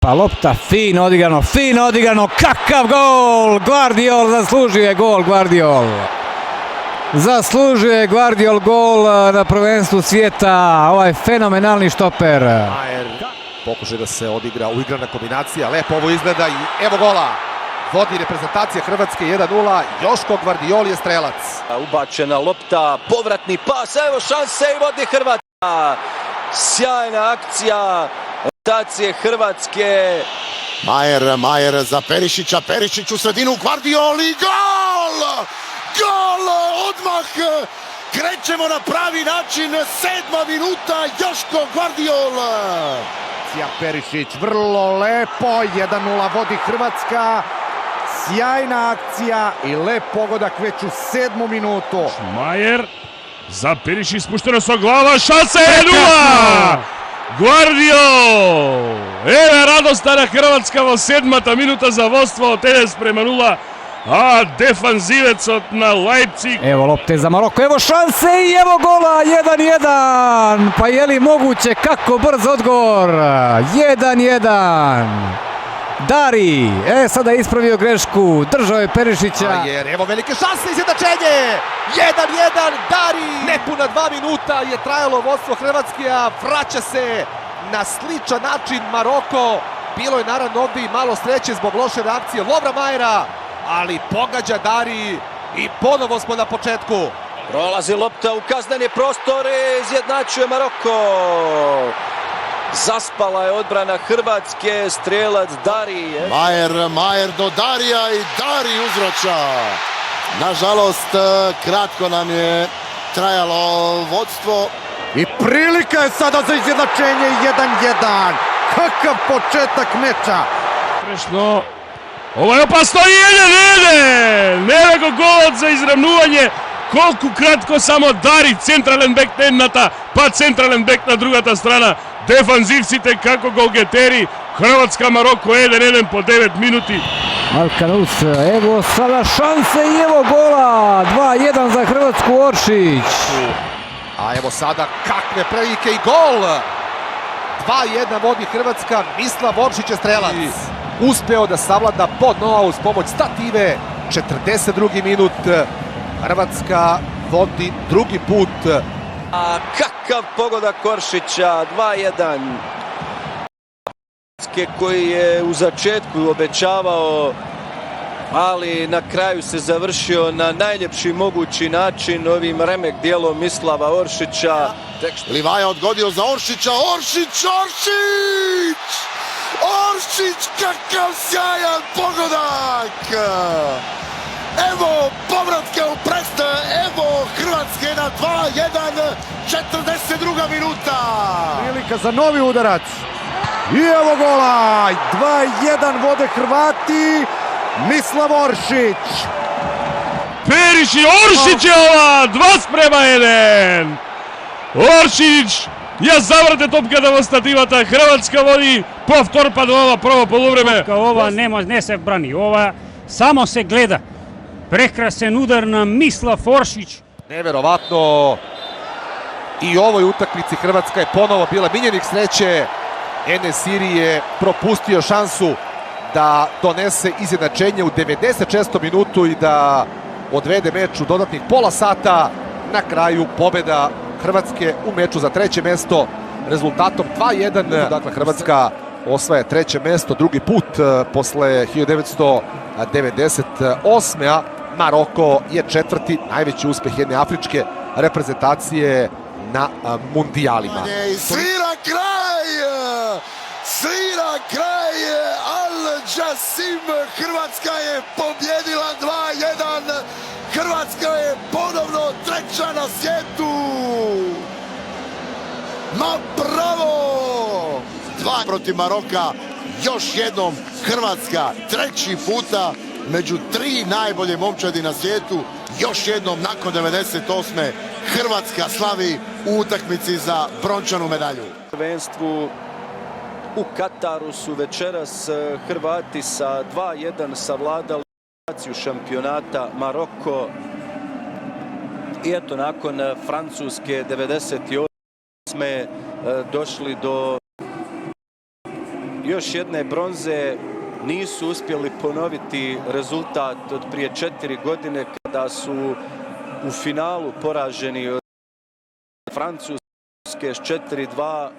Pa lopta, fino odigrano, kakav gol! Gvardiol zaslužuje gol, Gvardiol. Zaslužuje Gvardiol gol na prvenstvu svijeta, ovaj fenomenalni štoper. Pokušaj da se odigra uigrana kombinacija, lepo ovo izgleda i evo gola. Vodi reprezentacija Hrvatske 1-0, Joško Gvardiol je strelac. Ubačena lopta, povratni pas, evo šanse i vodi Hrvatska. Sjajna akcija reprezentacije Hrvatske. Majer za Perišića, Perišić u sredinu, Gvardiol i gol! Gol odmah! Krećemo na pravi način, 7. minuta, Joško Gvardiol! Perišić, vrlo lepo, 1-0 vodi Hrvatska. Sjajna akcija i lep pogodak već u 7. minutu. Majer za Perišić, spuštena sa glava, šansa 1-0! Gvardiol! Evo radostana Hrvatska, 7. minuta za vodstvo, 13:0. A defanzivec na Leipzig. Evo lopte za Maroko, evo šanse i evo gola, 1-1. Pa je li moguće, kako brz odgovor, 1-1. Dari, sada je ispravio grešku, držao je Perišića. Evo velike šanse, izjednačenje, 1-1, Dari. Nepuna 2 minuta je trajalo vodstvo Hrvatske, a vraća se na sličan način Maroko. Bilo je naravno ovdje i malo sreće zbog loše reakcije Lovra Majera, ali pogađa Dari i ponovo smo na početku. Prolazi lopta u kazneni prostor i izjednačuje Maroko. Zaspala je odbrana Hrvatske, strelac Dari. Majer do Darija i Dari uzvraća. Nažalost, kratko nam je trajalo vodstvo. I prilika je sada za izjednačenje, 1-1. Kakav početak meča. Prešno. Ovo je opasno i nego gol za izravnuvanje. Koliko kratko samo Dari, centralen bek Nennata, pa centralen bek na drugata strana. Defanzivci kako golgeteri. Hrvatska Maroko 1-1 po 9 minuti. Alkanus, evo sada šanse i evo gola, 2-1 za Hrvatsku, Oršić. A evo sada kakve prilike i gol. 2-1 vodi Hrvatska, Mislav Oršić je strelac. Uspeo da savlada pod noa uz pomoć stative, 42. minut. Hrvatska vodi drugi put. A kakav pogodak Oršića, 2-1. Koji je u začetku obećavao, ali na kraju se završio na najljepši mogući način ovim remek dijelom Mislava Oršića. Livaja odgodio za Oršića, Oršić, kakav sjajan pogodak! Evo povratka u Prest, evo Hrvatske na 2-1, 42. minuta. Prilika za novi udarac. I evo gola, 2-1 vode Hrvati, Mislav Oršić. Perišić, Oršić je ova, 2:1. Oršić, ja zavrte topka da ostativata, Hrvatska vodi povtor pa do ova prvo poluvreme. Ova ne se brani, ova samo se gleda. Prekrasan udar na Mislav Oršić. Neverovatno. I u ovoj utakmici Hrvatska je ponovo bila miljenik sreće. En-Nesyri je propustio šansu da donese izjednačenje u 96. minutu i da odvede meč u dodatnih pola sata. Na kraju pobjeda Hrvatske u meču za 3. mesto rezultatom 2-1. Dakle, Hrvatska osvaja 3. mesto drugi put posle 1998. a Maroko je 4. najveći uspjeh jedne afričke reprezentacije na mundijalima. Svira kraj, Al Jassim, Hrvatska je pobjedila 2-1, Hrvatska je ponovno 3. na svijetu. Ma bravo! 2 protiv Maroka, još jednom Hrvatska 3. puta među 3 najbolje momčadi na svijetu, još jednom nakon 98. Hrvatska slavi u utakmici za brončanu medalju. Prvenstvu u Kataru su večeras Hrvati sa 2-1 savladali šampionata Maroko. I eto, nakon Francuske 98. došli do još jedne bronze. Nisu uspjeli ponoviti rezultat od prije 4 godine kada su u finalu poraženi od Francuske s 4-2.